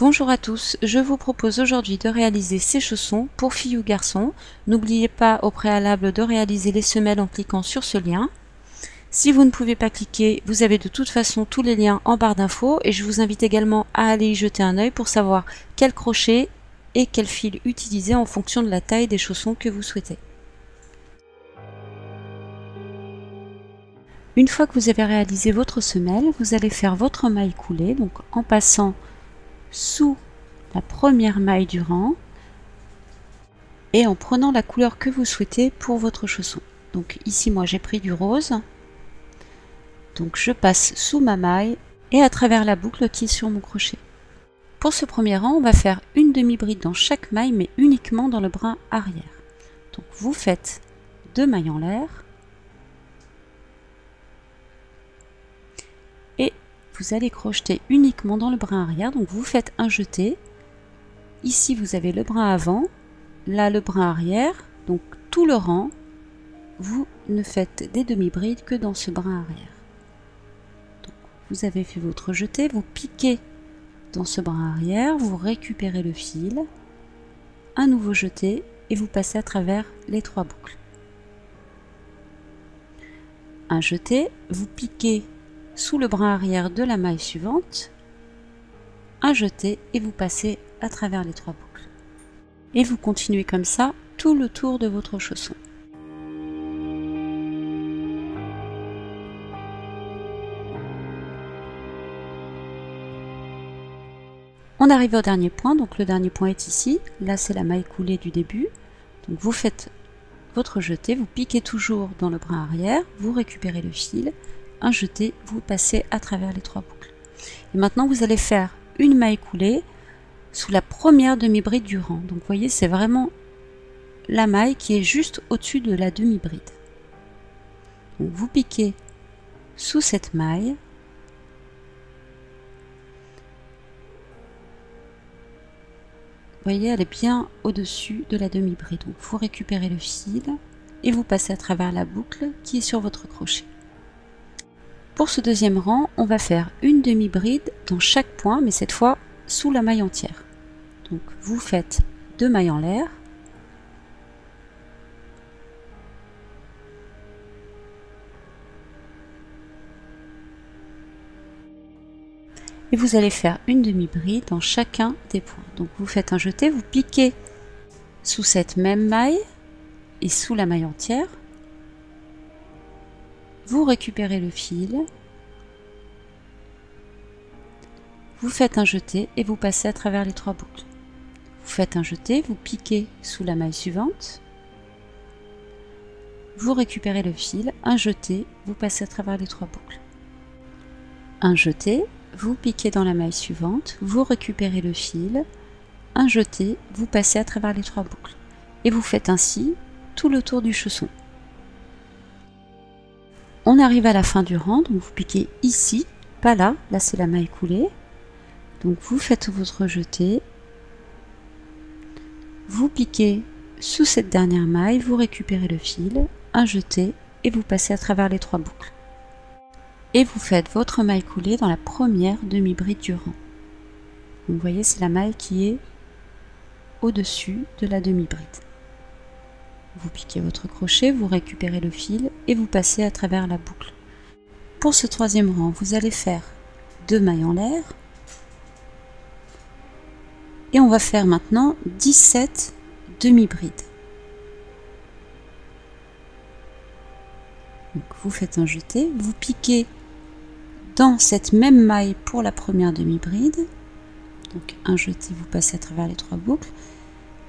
Bonjour à tous, je vous propose aujourd'hui de réaliser ces chaussons pour filles ou garçons. N'oubliez pas au préalable de réaliser les semelles en cliquant sur ce lien. Si vous ne pouvez pas cliquer, vous avez de toute façon tous les liens en barre d'infos et je vous invite également à aller y jeter un œil pour savoir quel crochet et quel fil utiliser en fonction de la taille des chaussons que vous souhaitez. Une fois que vous avez réalisé votre semelle, vous allez faire votre maille coulée, donc en passant sous la première maille du rang et en prenant la couleur que vous souhaitez pour votre chausson. Donc ici moi j'ai pris du rose, donc je passe sous ma maille et à travers la boucle qui est sur mon crochet. Pour ce premier rang, on va faire une demi-bride dans chaque maille mais uniquement dans le brin arrière. Donc vous faites 2 mailles en l'air et vous allez crocheter uniquement dans le brin arrière, donc vous faites un jeté. Ici vous avez le brin avant, là le brin arrière, donc tout le rang, vous ne faites des demi-brides que dans ce brin arrière. Donc, vous avez fait votre jeté, vous piquez dans ce brin arrière, vous récupérez le fil, un nouveau jeté et vous passez à travers les 3 boucles. Un jeté, vous piquez sous le brin arrière de la maille suivante, un jeté et vous passez à travers les 3 boucles. Et vous continuez comme ça tout le tour de votre chausson. On arrive au dernier point, donc le dernier point est ici, là c'est la maille coulée du début. Donc vous faites votre jeté, vous piquez toujours dans le brin arrière, vous récupérez le fil, un jeté, vous passez à travers les 3 boucles. Et maintenant vous allez faire une maille coulée sous la première demi-bride du rang. Donc vous voyez, c'est vraiment la maille qui est juste au-dessus de la demi-bride. Donc vous piquez sous cette maille. Vous voyez, elle est bien au-dessus de la demi-bride. Donc vous récupérez le fil et vous passez à travers la boucle qui est sur votre crochet. Pour ce deuxième rang, on va faire une demi-bride dans chaque point, mais cette fois sous la maille entière. Donc vous faites 2 mailles en l'air. Et vous allez faire une demi-bride dans chacun des points. Donc vous faites un jeté, vous piquez sous cette même maille et sous la maille entière. Vous récupérez le fil, vous faites un jeté et vous passez à travers les 3 boucles. Vous faites un jeté, vous piquez sous la maille suivante, vous récupérez le fil, un jeté, vous passez à travers les 3 boucles. Un jeté, vous piquez dans la maille suivante, vous récupérez le fil, un jeté, vous passez à travers les 3 boucles. Et vous faites ainsi tout le tour du chausson. On arrive à la fin du rang, donc vous piquez ici, pas là, là c'est la maille coulée. Donc vous faites votre jeté, vous piquez sous cette dernière maille, vous récupérez le fil, un jeté et vous passez à travers les 3 boucles. Et vous faites votre maille coulée dans la première demi-bride du rang. Donc vous voyez, c'est la maille qui est au-dessus de la demi-bride. Vous piquez votre crochet, vous récupérez le fil et vous passez à travers la boucle. Pour ce troisième rang, vous allez faire 2 mailles en l'air. Et on va faire maintenant 17 demi-brides. Donc vous faites un jeté, vous piquez dans cette même maille pour la première demi-bride. Donc un jeté, vous passez à travers les 3 boucles.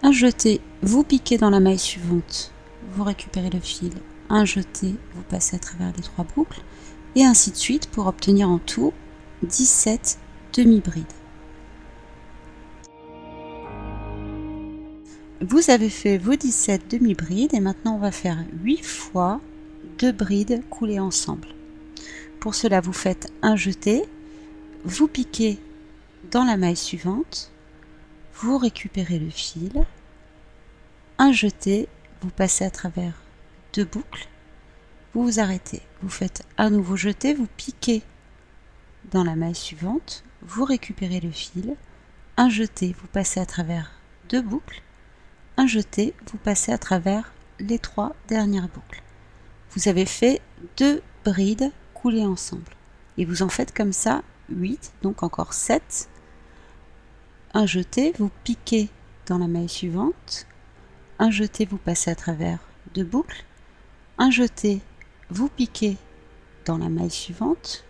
Un jeté, vous piquez dans la maille suivante, vous récupérez le fil. Un jeté, vous passez à travers les 3 boucles. Et ainsi de suite pour obtenir en tout 17 demi-brides. Vous avez fait vos 17 demi-brides et maintenant on va faire 8 fois 2 brides coulées ensemble. Pour cela, vous faites un jeté, vous piquez dans la maille suivante, vous récupérez le fil, un jeté, vous passez à travers 2 boucles, vous vous arrêtez, vous faites un nouveau jeté, vous piquez dans la maille suivante, vous récupérez le fil, un jeté, vous passez à travers 2 boucles, un jeté, vous passez à travers les 3 dernières boucles. Vous avez fait 2 brides coulées ensemble. Et vous en faites comme ça 8, donc encore 7. Un jeté, vous piquez dans la maille suivante. Un jeté, vous passez à travers 2 boucles. Un jeté, vous piquez dans la maille suivante.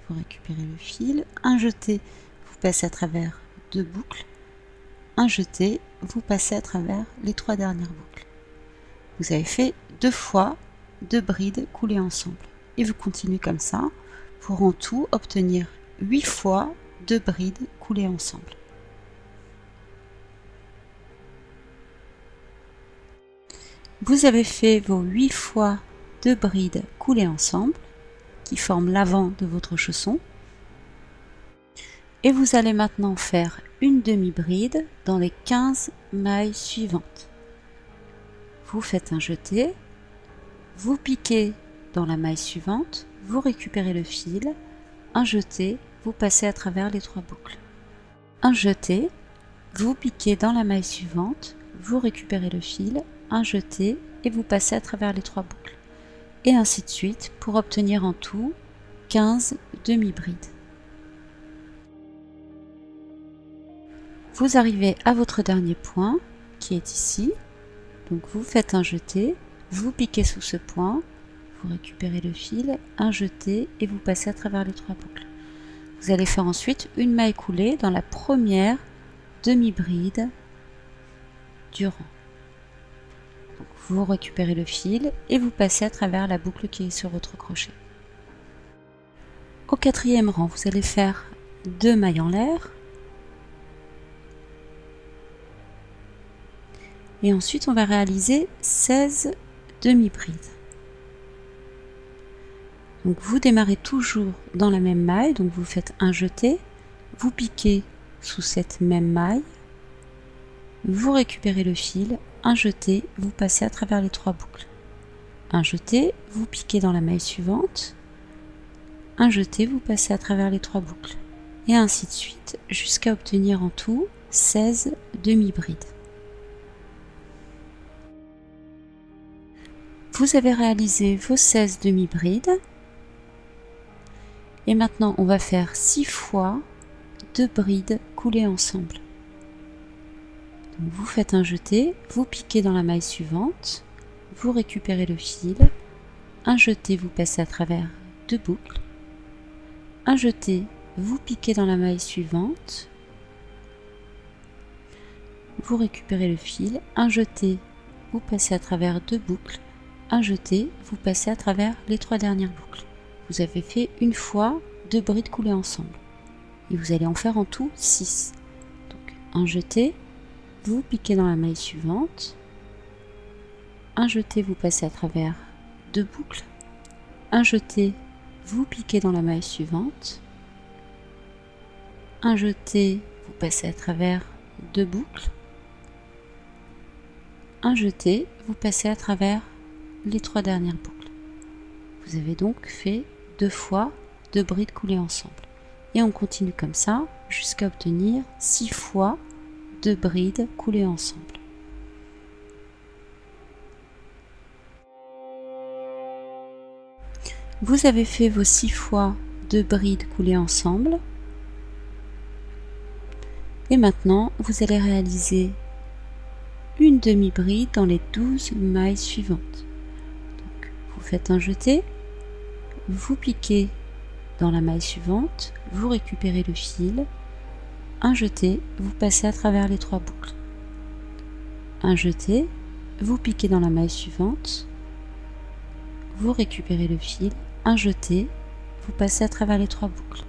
Vous récupérez le fil. Un jeté, vous passez à travers 2 boucles. Un jeté, vous passez à travers les 3 dernières boucles. Vous avez fait 2 fois 2 brides coulées ensemble. Et vous continuez comme ça pour en tout obtenir 8 fois 2 brides coulées ensemble. Vous avez fait vos 8 fois 2 brides coulées ensemble qui forment l'avant de votre chausson. Et vous allez maintenant faire une demi-bride dans les 15 mailles suivantes. Vous faites un jeté, vous piquez dans la maille suivante, vous récupérez le fil, un jeté, vous passez à travers les 3 boucles. Un jeté, vous piquez dans la maille suivante, vous récupérez le fil, un jeté et vous passez à travers les 3 boucles. Et ainsi de suite pour obtenir en tout 15 demi-brides. Vous arrivez à votre dernier point qui est ici. Donc vous faites un jeté, vous piquez sous ce point, vous récupérez le fil, un jeté et vous passez à travers les 3 boucles. Vous allez faire ensuite une maille coulée dans la première demi-bride du rang. Donc vous récupérez le fil et vous passez à travers la boucle qui est sur votre crochet. Au 4e rang, vous allez faire 2 mailles en l'air. Et ensuite, on va réaliser 16 demi-brides. Donc vous démarrez toujours dans la même maille, donc vous faites un jeté, vous piquez sous cette même maille, vous récupérez le fil, un jeté, vous passez à travers les 3 boucles. Un jeté, vous piquez dans la maille suivante, un jeté, vous passez à travers les 3 boucles. Et ainsi de suite, jusqu'à obtenir en tout 16 demi-brides. Vous avez réalisé vos 16 demi-brides. Et maintenant, on va faire 6 fois 2 brides coulées ensemble. Donc vous faites un jeté, vous piquez dans la maille suivante, vous récupérez le fil, un jeté, vous passez à travers 2 boucles, un jeté, vous piquez dans la maille suivante, vous récupérez le fil, un jeté, vous passez à travers 2 boucles, un jeté, vous passez à travers les 3 dernières boucles. Vous avez fait une fois 2 brides coulées ensemble. Et vous allez en faire en tout 6. Donc un jeté, vous piquez dans la maille suivante, un jeté, vous passez à travers 2 boucles, un jeté, vous piquez dans la maille suivante, un jeté, vous passez à travers 2 boucles, un jeté, vous passez à travers les 3 dernières boucles. Vous avez donc fait 2 fois 2 brides coulées ensemble. Et on continue comme ça jusqu'à obtenir 6 fois 2 brides coulées ensemble. Vous avez fait vos 6 fois 2 brides coulées ensemble. Et maintenant, vous allez réaliser une demi-bride dans les 12 mailles suivantes. Donc, vous faites un jeté, vous piquez dans la maille suivante, vous récupérez le fil, un jeté, vous passez à travers les 3 boucles. Un jeté, vous piquez dans la maille suivante, vous récupérez le fil, un jeté, vous passez à travers les 3 boucles.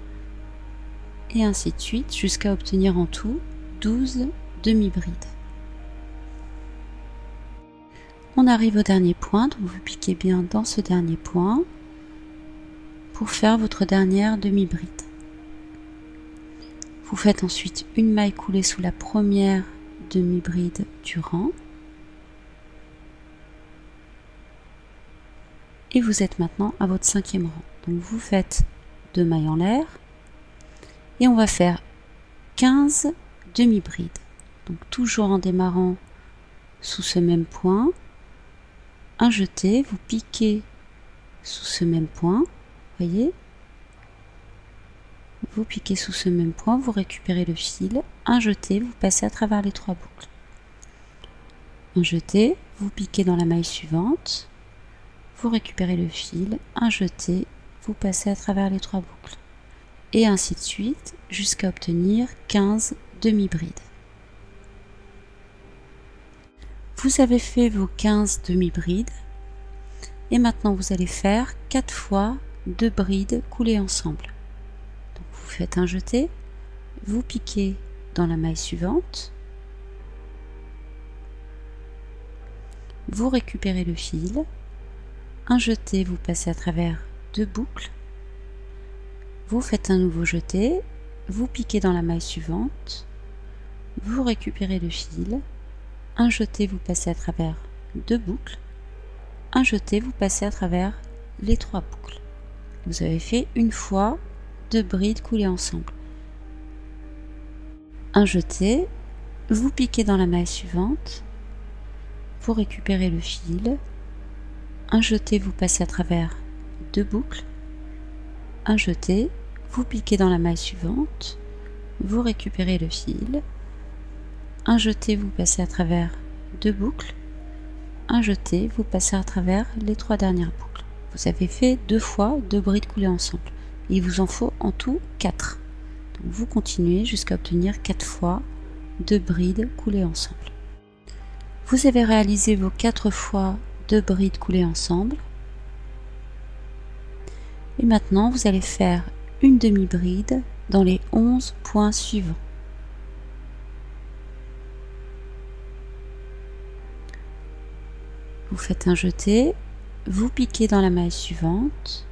Et ainsi de suite jusqu'à obtenir en tout 12 demi-brides. On arrive au dernier point, donc vous piquez bien dans ce dernier point pour faire votre dernière demi-bride. Vous faites ensuite une maille coulée sous la première demi-bride du rang. Et vous êtes maintenant à votre 5e rang. Donc vous faites 2 mailles en l'air et on va faire 15 demi-bride. Donc toujours en démarrant sous ce même point, un jeté, vous piquez sous ce même point, voyez, vous piquez sous ce même point, vous récupérez le fil, un jeté, vous passez à travers les 3 boucles. Un jeté, vous piquez dans la maille suivante, vous récupérez le fil, un jeté, vous passez à travers les 3 boucles. Et ainsi de suite jusqu'à obtenir 15 demi-brides. Vous avez fait vos 15 demi-brides et maintenant vous allez faire 4 fois 2 brides coulées ensemble. Donc vous faites un jeté, vous piquez dans la maille suivante, vous récupérez le fil, un jeté, vous passez à travers 2 boucles, vous faites un nouveau jeté, vous piquez dans la maille suivante, vous récupérez le fil, un jeté, vous passez à travers 2 boucles, un jeté, vous passez à travers les 3 boucles. Vous avez fait une fois 2 brides coulées ensemble. Un jeté, vous piquez dans la maille suivante, vous récupérez le fil, un jeté, vous passez à travers 2 boucles, un jeté, vous piquez dans la maille suivante, vous récupérez le fil, un jeté, vous passez à travers 2 boucles, un jeté, vous passez à travers les 3 dernières boucles. Vous avez fait 2 fois 2 brides coulées ensemble. Il vous en faut en tout 4. Donc vous continuez jusqu'à obtenir 4 fois 2 brides coulées ensemble. Vous avez réalisé vos 4 fois 2 brides coulées ensemble. Et maintenant, vous allez faire une demi-bride dans les 11 points suivants. Vous faites un jeté, vous piquez dans la maille suivante,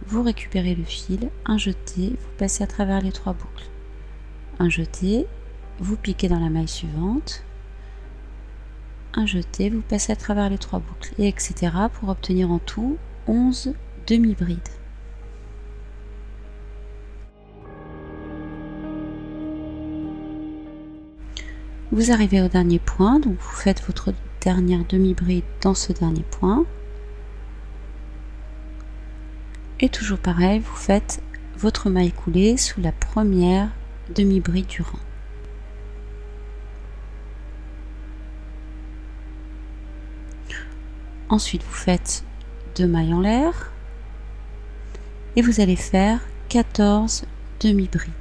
vous récupérez le fil, un jeté, vous passez à travers les 3 boucles. Un jeté, vous piquez dans la maille suivante, un jeté, vous passez à travers les 3 boucles, et etc. pour obtenir en tout 11 demi-brides. Vous arrivez au dernier point, donc vous faites votre dernière demi-bride dans ce dernier point. Et toujours pareil, vous faites votre maille coulée sous la première demi-bride du rang. Ensuite, vous faites 2 mailles en l'air et vous allez faire 14 demi-brides.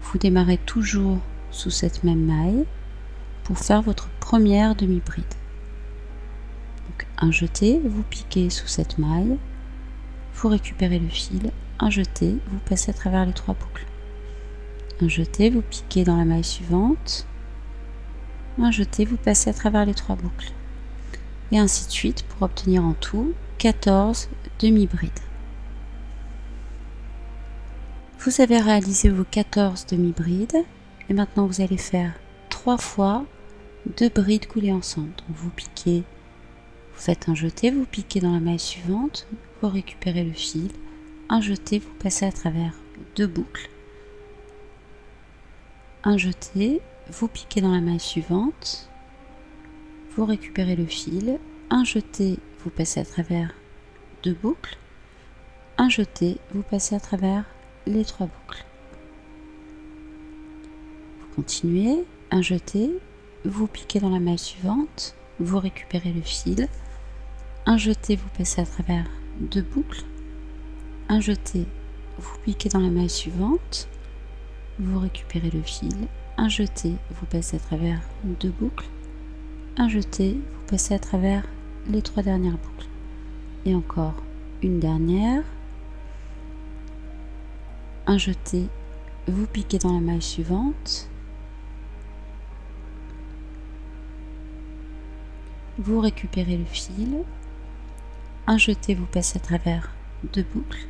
Vous démarrez toujours sous cette même maille pour faire votre première demi-bride. Donc un jeté, vous piquez sous cette maille, vous récupérez le fil, un jeté, vous passez à travers les 3 boucles. Un jeté, vous piquez dans la maille suivante, un jeté, vous passez à travers les 3 boucles. Et ainsi de suite pour obtenir en tout 14 demi-brides. Vous avez réalisé vos 14 demi-brides et maintenant vous allez faire 3 fois 2 brides coulées ensemble. Donc vous piquez, vous faites un jeté, vous piquez dans la maille suivante, vous récupérez le fil, un jeté, vous passez à travers 2 boucles, un jeté, vous piquez dans la maille suivante, vous récupérez le fil, un jeté, vous passez à travers 2 boucles, un jeté, vous passez à travers les 3 boucles. Vous continuez, un jeté, vous piquez dans la maille suivante, vous récupérez le fil, un jeté, vous passez à travers 2 boucles, un jeté, vous piquez dans la maille suivante, vous récupérez le fil, un jeté, vous passez à travers 2 boucles, un jeté, vous passez à travers les 3 dernières boucles. Et encore une dernière, un jeté, vous piquez dans la maille suivante, vous récupérez le fil, un jeté, vous passez à travers 2 boucles,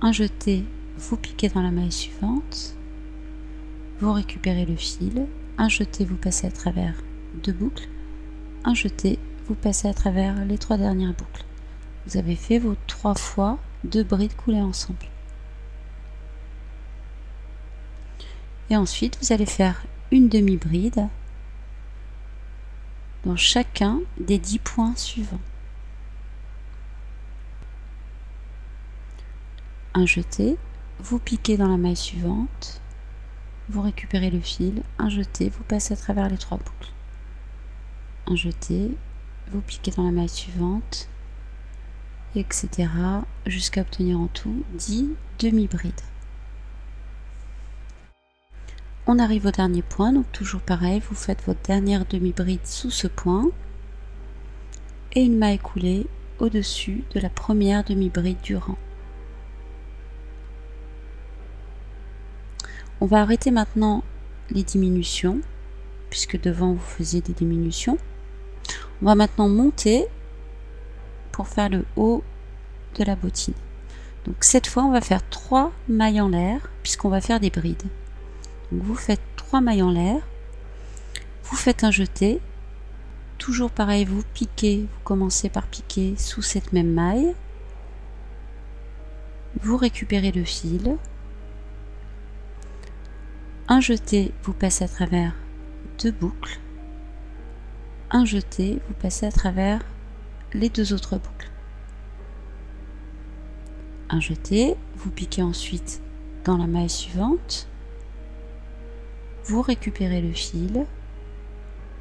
un jeté, vous piquez dans la maille suivante, vous récupérez le fil, un jeté, vous passez à travers 2 boucles, un jeté, vous passez à travers les 3 dernières boucles. Vous avez fait vos 3 fois 2 brides coulées ensemble. Et ensuite, vous allez faire une demi-bride dans chacun des 10 points suivants. Un jeté, vous piquez dans la maille suivante, vous récupérez le fil, un jeté, vous passez à travers les 3 boucles. Un jeté, vous piquez dans la maille suivante, etc. jusqu'à obtenir en tout 10 demi-brides. On arrive au dernier point, donc toujours pareil, vous faites votre dernière demi-bride sous ce point et une maille coulée au-dessus de la première demi-bride du rang. On va arrêter maintenant les diminutions, puisque devant vous faisiez des diminutions. On va maintenant monter pour faire le haut de la bottine. Donc cette fois, on va faire 3 mailles en l'air, puisqu'on va faire des brides. Donc vous faites 3 mailles en l'air, vous faites un jeté, toujours pareil, vous piquez, vous commencez par piquer sous cette même maille, vous récupérez le fil, un jeté, vous passez à travers 2 boucles, un jeté, vous passez à travers les 2 autres boucles. Un jeté, vous piquez ensuite dans la maille suivante, vous récupérez le fil,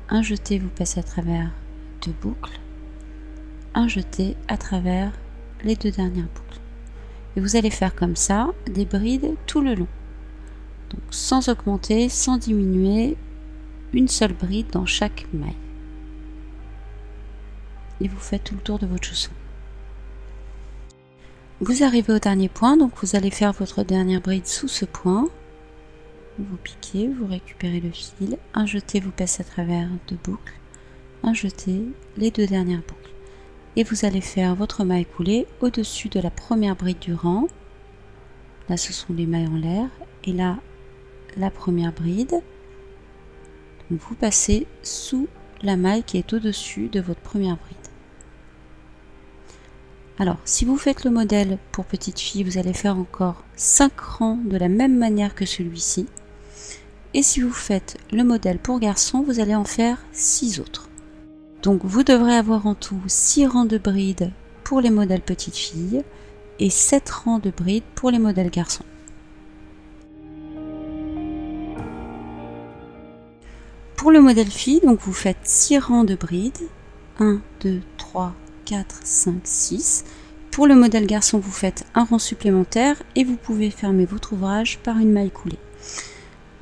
un jeté, vous passez à travers 2 boucles, un jeté à travers les 2 dernières boucles. Et vous allez faire comme ça des brides tout le long. Donc sans augmenter, sans diminuer, une seule bride dans chaque maille. Et vous faites tout le tour de votre chausson. Vous arrivez au dernier point, donc vous allez faire votre dernière bride sous ce point. Vous piquez, vous récupérez le fil, un jeté, vous passez à travers 2 boucles, un jeté, les 2 dernières boucles. Et vous allez faire votre maille coulée au-dessus de la première bride du rang. Là, ce sont les mailles en l'air. Et là, la première bride. Donc, vous passez sous la maille qui est au-dessus de votre première bride. Alors, si vous faites le modèle pour petite fille, vous allez faire encore 5 rangs de la même manière que celui-ci. Et si vous faites le modèle pour garçon, vous allez en faire 6 autres. Donc, vous devrez avoir en tout 6 rangs de brides pour les modèles petite fille et 7 rangs de brides pour les modèles garçons. Pour le modèle fille, donc vous faites 6 rangs de brides, 1, 2, 3, 4, 5, 6. Pour le modèle garçon, vous faites un rang supplémentaire et vous pouvez fermer votre ouvrage par une maille coulée.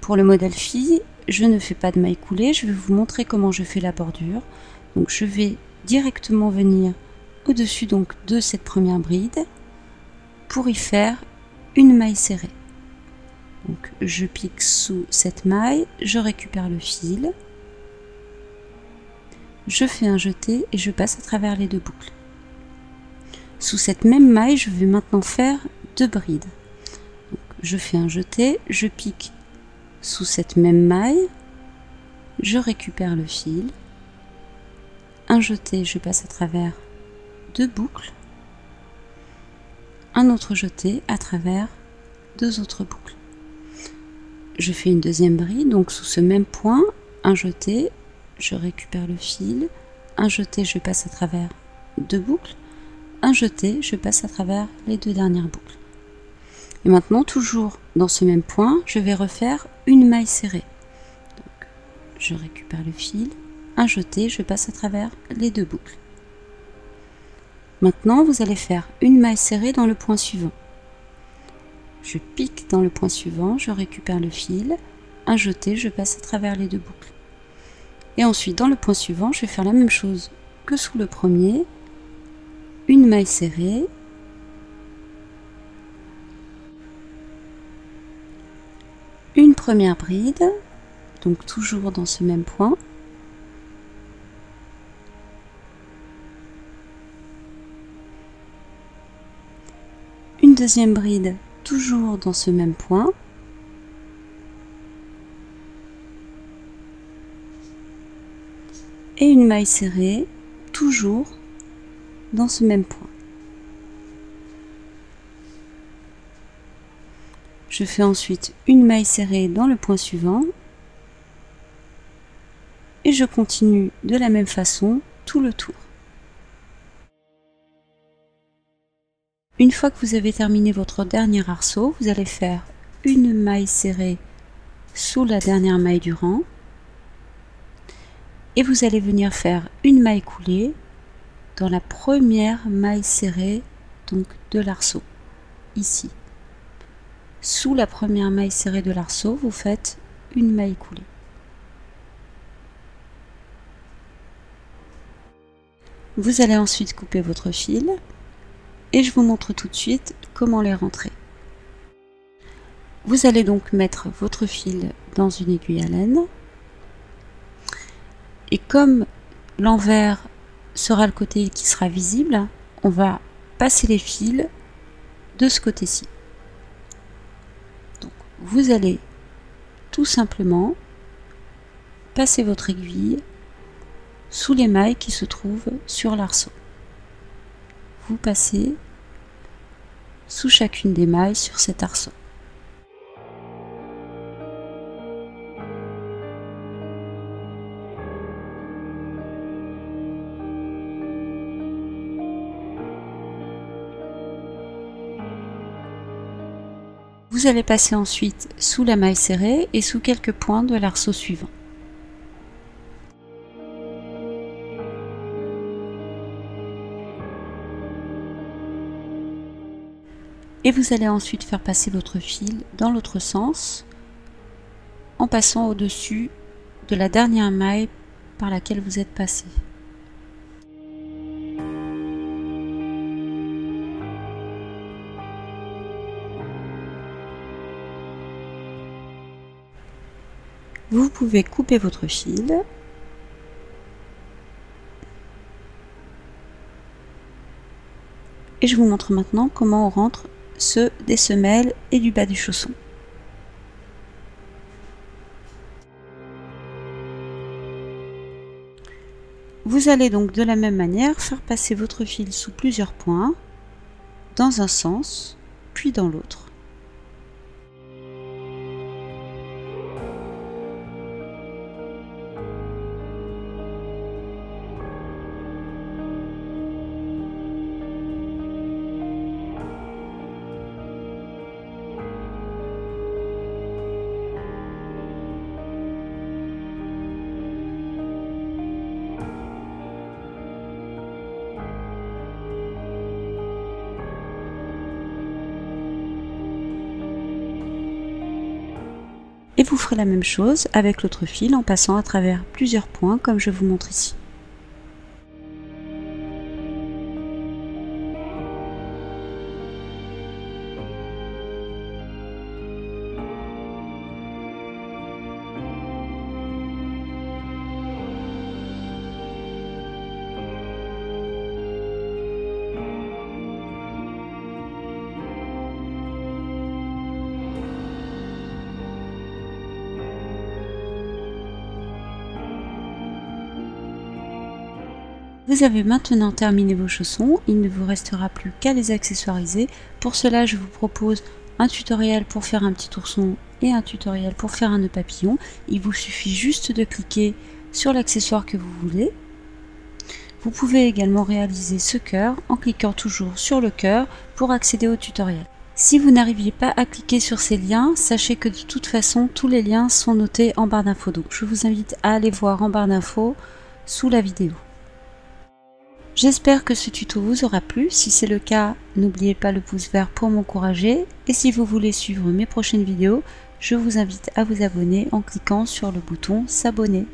Pour le modèle fille, je ne fais pas de maille coulée, je vais vous montrer comment je fais la bordure. Donc je vais directement venir au-dessus donc de cette première bride pour y faire une maille serrée. Donc je pique sous cette maille, je récupère le fil, je fais un jeté et je passe à travers les 2 boucles. Sous cette même maille, je vais maintenant faire 2 brides. Donc, je fais un jeté, je pique sous cette même maille, je récupère le fil, un jeté, je passe à travers 2 boucles, un autre jeté à travers 2 autres boucles. Je fais une deuxième bride, donc sous ce même point, un jeté, je récupère le fil, un jeté, je passe à travers 2 boucles, un jeté, je passe à travers les 2 dernières boucles. Et maintenant, toujours dans ce même point, je vais refaire une maille serrée. Donc, je récupère le fil, un jeté, je passe à travers les 2 boucles. Maintenant, vous allez faire une maille serrée dans le point suivant. Je pique dans le point suivant, je récupère le fil, un jeté, je passe à travers les 2 boucles. Et ensuite, dans le point suivant, je vais faire la même chose que sous le premier, une maille serrée, une première bride, donc toujours dans ce même point, une deuxième bride, toujours dans ce même point, et une maille serrée, toujours dans ce même point. Je fais ensuite une maille serrée dans le point suivant et je continue de la même façon tout le tour. Une fois que vous avez terminé votre dernier arceau, vous allez faire une maille serrée sous la dernière maille du rang et vous allez venir faire une maille coulée dans la première maille serrée donc de l'arceau, ici. Sous la première maille serrée de l'arceau, vous faites une maille coulée. Vous allez ensuite couper votre fil et je vous montre tout de suite comment les rentrer. Vous allez donc mettre votre fil dans une aiguille à laine et comme l'envers sera le côté qui sera visible, on va passer les fils de ce côté-ci. Donc vous allez tout simplement passer votre aiguille sous les mailles qui se trouvent sur l'arceau. Vous passez sous chacune des mailles sur cet arceau. Vous allez passer ensuite sous la maille serrée et sous quelques points de l'arceau suivant. Et vous allez ensuite faire passer votre fil dans l'autre sens en passant au-dessus de la dernière maille par laquelle vous êtes passé. Vous pouvez couper votre fil et je vous montre maintenant comment on rentre ceux des semelles et du bas du chausson. Vous allez donc de la même manière faire passer votre fil sous plusieurs points, dans un sens, puis dans l'autre. Et vous ferez la même chose avec l'autre fil en passant à travers plusieurs points comme je vous montre ici. Vous avez maintenant terminé vos chaussons, il ne vous restera plus qu'à les accessoiriser. Pour cela, je vous propose un tutoriel pour faire un petit ourson et un tutoriel pour faire un nœud papillon. Il vous suffit juste de cliquer sur l'accessoire que vous voulez. Vous pouvez également réaliser ce cœur en cliquant toujours sur le cœur pour accéder au tutoriel. Si vous n'arriviez pas à cliquer sur ces liens, sachez que de toute façon, tous les liens sont notés en barre d'infos. Donc je vous invite à aller voir en barre d'infos sous la vidéo. J'espère que ce tuto vous aura plu. Si c'est le cas, n'oubliez pas le pouce vert pour m'encourager. Et si vous voulez suivre mes prochaines vidéos, je vous invite à vous abonner en cliquant sur le bouton s'abonner.